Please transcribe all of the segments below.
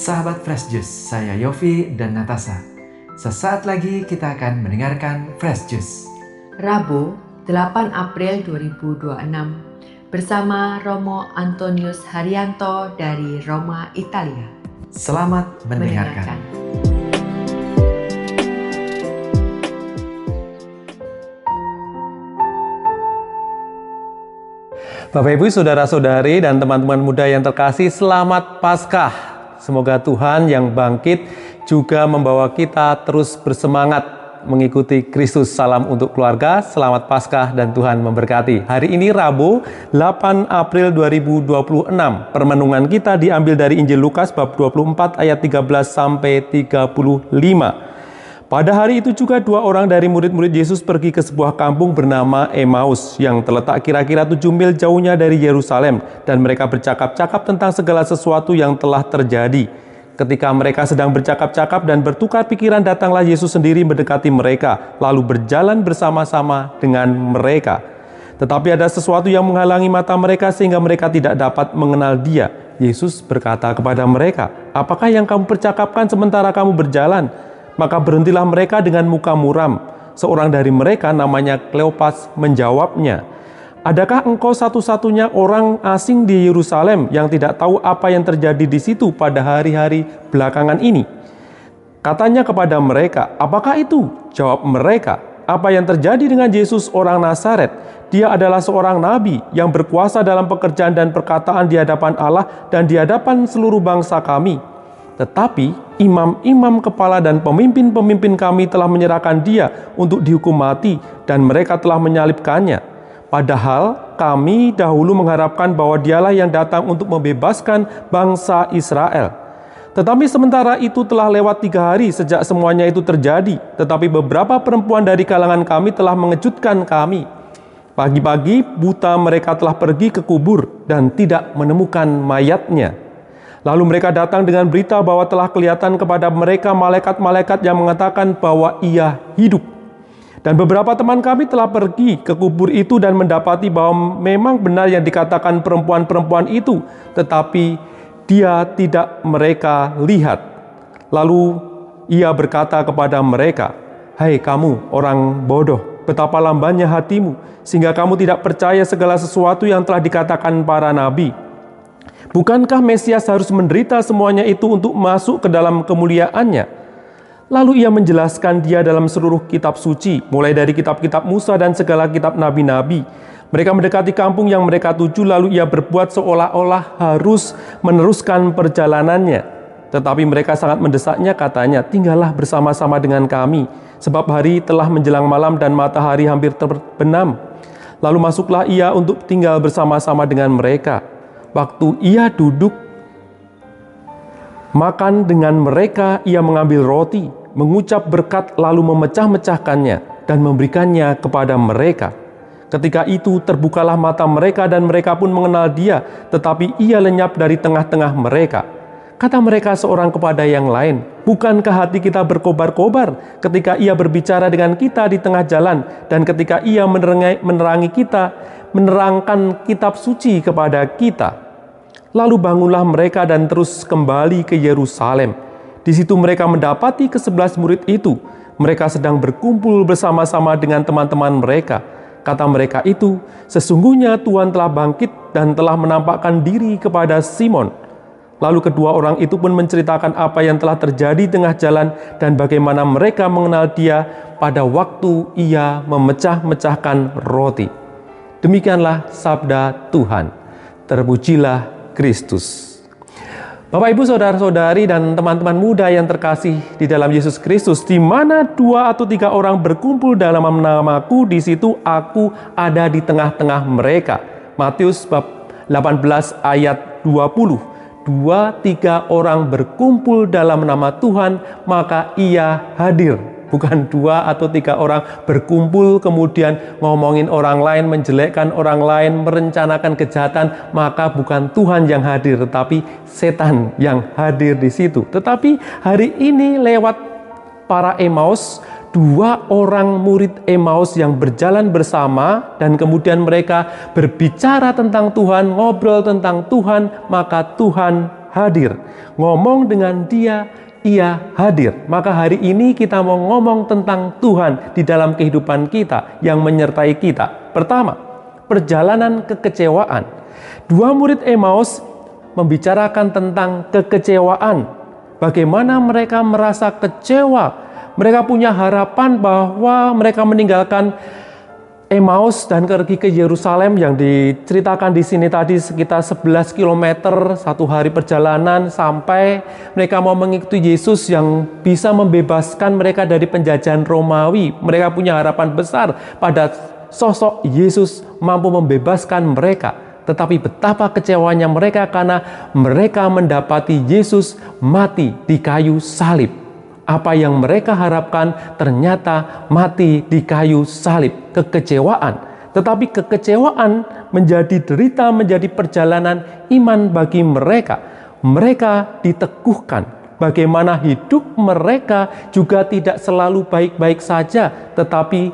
Sahabat Fresh Juice, saya Yofi dan Natasha. Sesaat lagi kita akan mendengarkan Fresh Juice. Rabu, 8 April 2026 bersama Romo Antonius Haryanto dari Roma, Italia. Selamat mendengarkan. Bapak Ibu, saudara-saudari dan teman-teman muda yang terkasih, selamat Paskah. Semoga Tuhan yang bangkit juga membawa kita terus bersemangat mengikuti Kristus. Salam untuk keluarga, selamat Paskah dan Tuhan memberkati. Hari ini Rabu, 8 April 2026. Permenungan kita diambil dari Injil Lukas bab 24 ayat 13 sampai 35. Pada hari itu juga dua orang dari murid-murid Yesus pergi ke sebuah kampung bernama Emmaus yang terletak kira-kira 7 mil jauhnya dari Yerusalem, dan mereka bercakap-cakap tentang segala sesuatu yang telah terjadi. Ketika mereka sedang bercakap-cakap dan bertukar pikiran, datanglah Yesus sendiri mendekati mereka, lalu berjalan bersama-sama dengan mereka. Tetapi ada sesuatu yang menghalangi mata mereka sehingga mereka tidak dapat mengenal Dia. Yesus berkata kepada mereka, "Apakah yang kamu percakapkan sementara kamu berjalan?" Maka berhentilah mereka dengan muka muram. Seorang dari mereka namanya Kleopas menjawabnya, "Adakah engkau satu-satunya orang asing di Yerusalem yang tidak tahu apa yang terjadi di situ pada hari-hari belakangan ini?" Katanya kepada mereka, "Apakah itu?" Jawab mereka, "Apa yang terjadi dengan Yesus orang Nazaret? Dia adalah seorang nabi yang berkuasa dalam pekerjaan dan perkataan di hadapan Allah dan di hadapan seluruh bangsa kami. Tetapi imam-imam kepala dan pemimpin-pemimpin kami telah menyerahkan Dia untuk dihukum mati dan mereka telah menyalibkannya. Padahal kami dahulu mengharapkan bahwa Dialah yang datang untuk membebaskan bangsa Israel. Tetapi sementara itu telah lewat 3 hari sejak semuanya itu terjadi. Tetapi beberapa perempuan dari kalangan kami telah mengejutkan kami. Pagi-pagi buta mereka telah pergi ke kubur dan tidak menemukan mayatnya. Lalu mereka datang dengan berita bahwa telah kelihatan kepada mereka malaikat-malaikat yang mengatakan bahwa Ia hidup. Dan beberapa teman kami telah pergi ke kubur itu dan mendapati bahwa memang benar yang dikatakan perempuan-perempuan itu, tetapi Dia tidak mereka lihat. Lalu Ia berkata kepada mereka, "Hai kamu orang bodoh, betapa lambannya hatimu, sehingga kamu tidak percaya segala sesuatu yang telah dikatakan para nabi. Bukankah Mesias harus menderita semuanya itu untuk masuk ke dalam kemuliaannya?" Lalu ia menjelaskan Dia dalam seluruh kitab suci, mulai dari kitab-kitab Musa dan segala kitab nabi-nabi. Mereka mendekati kampung yang mereka tuju, lalu ia berbuat seolah-olah harus meneruskan perjalanannya. Tetapi mereka sangat mendesaknya, katanya, "Tinggallah bersama-sama dengan kami, sebab hari telah menjelang malam dan matahari hampir terbenam." Lalu masuklah ia untuk tinggal bersama-sama dengan mereka. Waktu ia duduk makan dengan mereka, ia mengambil roti, mengucap berkat, lalu memecah-mecahkannya dan memberikannya kepada mereka. Ketika itu terbukalah mata mereka dan mereka pun mengenal Dia, tetapi ia lenyap dari tengah-tengah mereka. Kata mereka seorang kepada yang lain, "Bukankah hati kita berkobar-kobar ketika Ia berbicara dengan kita di tengah jalan dan ketika Ia menerangkan kitab suci kepada kita?" Lalu bangunlah mereka dan terus kembali ke Yerusalem. Di situ mereka mendapati ke-11 murid itu. Mereka sedang berkumpul bersama-sama dengan teman-teman mereka. Kata mereka itu, "Sesungguhnya Tuhan telah bangkit dan telah menampakkan diri kepada Simon." Lalu kedua orang itu pun menceritakan apa yang telah terjadi di tengah jalan dan bagaimana mereka mengenal Dia pada waktu Ia memecah-mecahkan roti. Demikianlah sabda Tuhan. Terpujilah Kristus. Bapak, Ibu, saudara-saudari dan teman-teman muda yang terkasih di dalam Yesus Kristus, di mana 2 atau 3 orang berkumpul dalam namaku, di situ aku ada di tengah-tengah mereka. Matius bab 18 ayat 20. 2-3 orang berkumpul dalam nama Tuhan, maka Ia hadir. Bukan 2 atau 3 orang berkumpul kemudian ngomongin orang lain, menjelekkan orang lain, merencanakan kejahatan, maka bukan Tuhan yang hadir, tetapi setan yang hadir di situ. Tetapi hari ini lewat para Emmaus, 2 orang murid Emmaus yang berjalan bersama dan kemudian mereka berbicara tentang Tuhan, ngobrol tentang Tuhan, maka Tuhan hadir. Ngomong dengan Dia, Ia hadir. Maka hari ini kita mau ngomong tentang Tuhan di dalam kehidupan kita yang menyertai kita. Pertama, perjalanan kekecewaan. Dua murid Emmaus membicarakan tentang kekecewaan. Bagaimana mereka merasa kecewa. Mereka punya harapan bahwa mereka meninggalkan Emmaus dan pergi ke Yerusalem yang diceritakan di sini tadi sekitar 11 km, 1 hari perjalanan sampai mereka mau mengikuti Yesus yang bisa membebaskan mereka dari penjajahan Romawi. Mereka punya harapan besar pada sosok Yesus mampu membebaskan mereka. Tetapi betapa kecewanya mereka karena mereka mendapati Yesus mati di kayu salib. Apa yang mereka harapkan ternyata mati di kayu salib. Kekecewaan. Tetapi kekecewaan menjadi derita, menjadi perjalanan iman bagi mereka. Mereka diteguhkan. Bagaimana hidup mereka juga tidak selalu baik-baik saja. Tetapi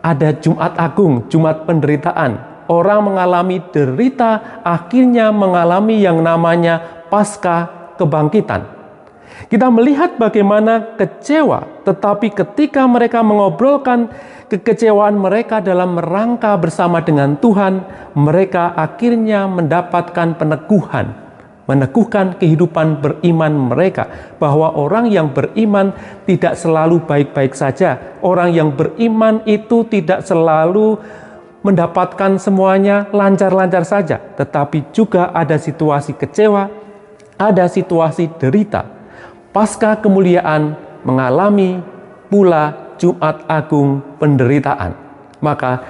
ada Jumat Agung, Jumat penderitaan. Orang mengalami derita, akhirnya mengalami yang namanya Paskah Kebangkitan. Kita melihat bagaimana kecewa, tetapi ketika mereka mengobrolkan kekecewaan mereka dalam rangka bersama dengan Tuhan, mereka akhirnya mendapatkan peneguhan, meneguhkan kehidupan beriman mereka, bahwa orang yang beriman tidak selalu baik-baik saja. Orang yang beriman itu tidak selalu mendapatkan semuanya lancar-lancar saja, tetapi juga ada situasi kecewa, ada situasi derita. Pasca kemuliaan mengalami pula Jumat Agung penderitaan. Maka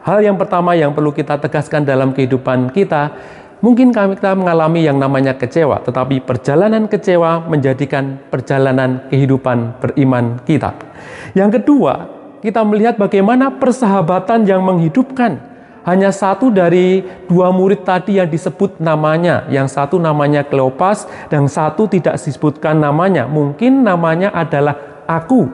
hal yang pertama yang perlu kita tegaskan dalam kehidupan kita, mungkin kita mengalami yang namanya kecewa, tetapi perjalanan kecewa menjadikan perjalanan kehidupan beriman kita. Yang kedua, kita melihat bagaimana persahabatan yang menghidupkan. Hanya satu dari dua murid tadi yang disebut namanya. Yang satu namanya Kleopas dan satu tidak disebutkan namanya. Mungkin namanya adalah aku.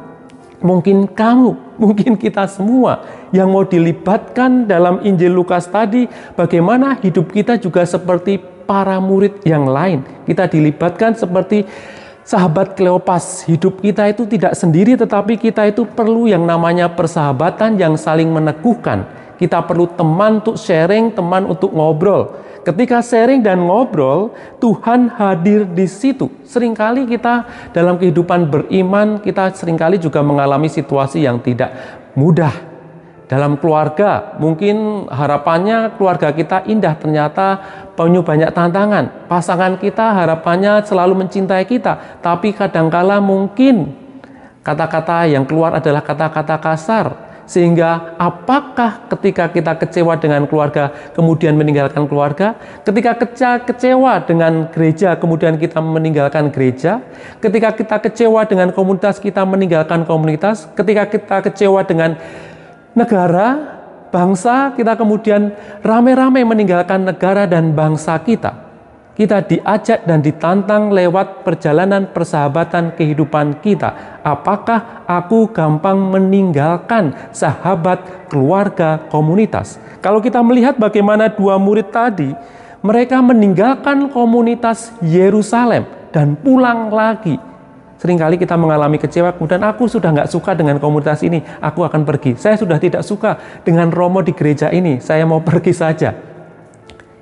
Mungkin kamu. Mungkin kita semua yang mau dilibatkan dalam Injil Lukas tadi. Bagaimana hidup kita juga seperti para murid yang lain. Kita dilibatkan seperti sahabat Kleopas. Hidup kita itu tidak sendiri, tetapi kita itu perlu yang namanya persahabatan yang saling meneguhkan. Kita perlu teman untuk sharing, teman untuk ngobrol. Ketika sharing dan ngobrol, Tuhan hadir di situ. Seringkali kita dalam kehidupan beriman, kita seringkali juga mengalami situasi yang tidak mudah. Dalam keluarga, mungkin harapannya keluarga kita indah, ternyata penuh banyak tantangan. Pasangan kita harapannya selalu mencintai kita, tapi kadangkala mungkin kata-kata yang keluar adalah kata-kata kasar. Sehingga apakah ketika kita kecewa dengan keluarga, kemudian meninggalkan keluarga? Ketika kecewa dengan gereja, kemudian kita meninggalkan gereja? Ketika kita kecewa dengan komunitas, kita meninggalkan komunitas? Ketika kita kecewa dengan negara, bangsa, kita kemudian rame-rame meninggalkan negara dan bangsa kita. Kita diajak dan ditantang lewat perjalanan persahabatan kehidupan kita. Apakah aku gampang meninggalkan sahabat, keluarga, komunitas? Kalau kita melihat bagaimana dua murid tadi, mereka meninggalkan komunitas Yerusalem dan pulang lagi. Seringkali kita mengalami kecewa, kemudian aku sudah nggak suka dengan komunitas ini, aku akan pergi. Saya sudah tidak suka dengan Romo di gereja ini, saya mau pergi saja.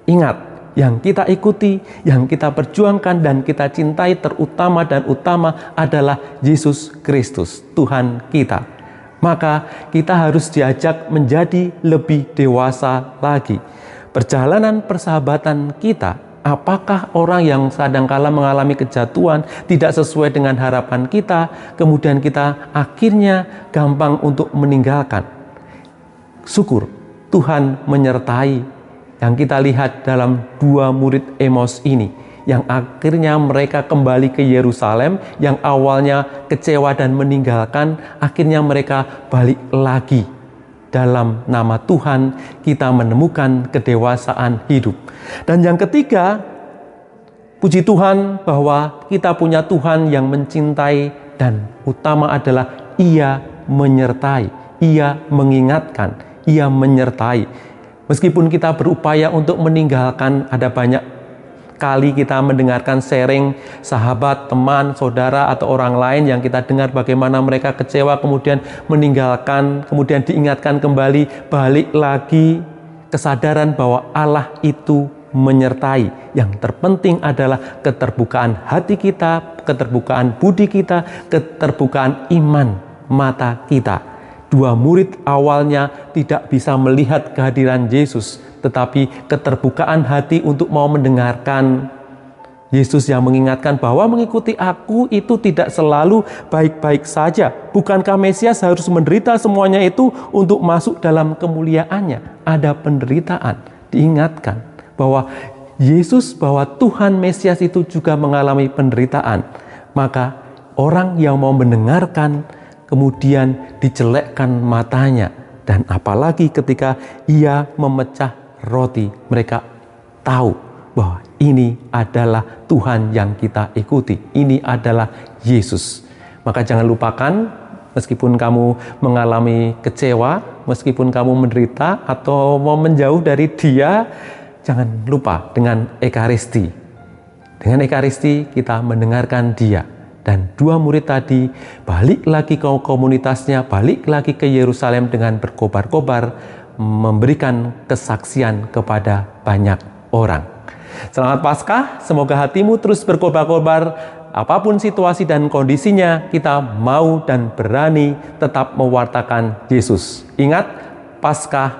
Ingat, yang kita ikuti, yang kita perjuangkan dan kita cintai terutama dan utama adalah Yesus Kristus, Tuhan kita. Maka kita harus diajak menjadi lebih dewasa lagi. Perjalanan persahabatan kita, apakah orang yang kadangkala mengalami kejatuhan tidak sesuai dengan harapan kita, kemudian kita akhirnya gampang untuk meninggalkan. Syukur Tuhan menyertai yang kita lihat dalam dua murid Emmaus ini, yang akhirnya mereka kembali ke Yerusalem, yang awalnya kecewa dan meninggalkan, akhirnya mereka balik lagi. Dalam nama Tuhan kita menemukan kedewasaan hidup. Dan yang ketiga, puji Tuhan bahwa kita punya Tuhan yang mencintai dan utama adalah Ia menyertai, Ia mengingatkan, Ia menyertai. Meskipun kita berupaya untuk meninggalkan, ada banyak kali kita mendengarkan sharing sahabat, teman, saudara, atau orang lain yang kita dengar bagaimana mereka kecewa, kemudian meninggalkan, kemudian diingatkan kembali, balik lagi kesadaran bahwa Allah itu menyertai. Yang terpenting adalah keterbukaan hati kita, keterbukaan budi kita, keterbukaan iman mata kita. Dua murid awalnya tidak bisa melihat kehadiran Yesus, tetapi keterbukaan hati untuk mau mendengarkan Yesus yang mengingatkan bahwa mengikuti aku itu tidak selalu baik-baik saja. Bukankah Mesias harus menderita semuanya itu untuk masuk dalam kemuliaannya? Ada penderitaan. Diingatkan bahwa Yesus, bahwa Tuhan Mesias itu juga mengalami penderitaan. Maka orang yang mau mendengarkan kemudian dijelekkan matanya. Dan apalagi ketika ia memecah roti, mereka tahu bahwa ini adalah Tuhan yang kita ikuti. Ini adalah Yesus. Maka jangan lupakan, meskipun kamu mengalami kecewa, meskipun kamu menderita atau mau menjauh dari Dia, jangan lupa dengan Ekaristi. Dengan Ekaristi kita mendengarkan Dia. Dan dua murid tadi balik lagi ke komunitasnya, balik lagi ke Yerusalem dengan berkobar-kobar, memberikan kesaksian kepada banyak orang. Selamat Paskah, semoga hatimu terus berkobar-kobar. Apapun situasi dan kondisinya, kita mau dan berani tetap mewartakan Yesus. Ingat, Paskah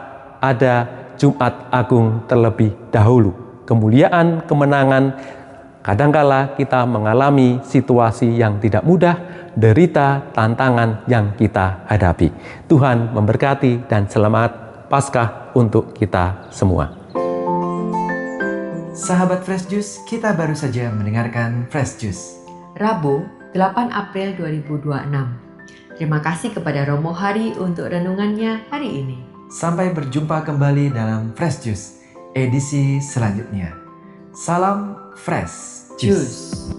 ada Jumat Agung terlebih dahulu. Kemuliaan, kemenangan. Kadangkala kita mengalami situasi yang tidak mudah, derita, tantangan yang kita hadapi. Tuhan memberkati dan selamat Paskah untuk kita semua. Sahabat Fresh Juice, kita baru saja mendengarkan Fresh Juice. Rabu, 8 April 2026. Terima kasih kepada Romo Hari untuk renungannya hari ini. Sampai berjumpa kembali dalam Fresh Juice edisi selanjutnya. Salam Fresh Juice.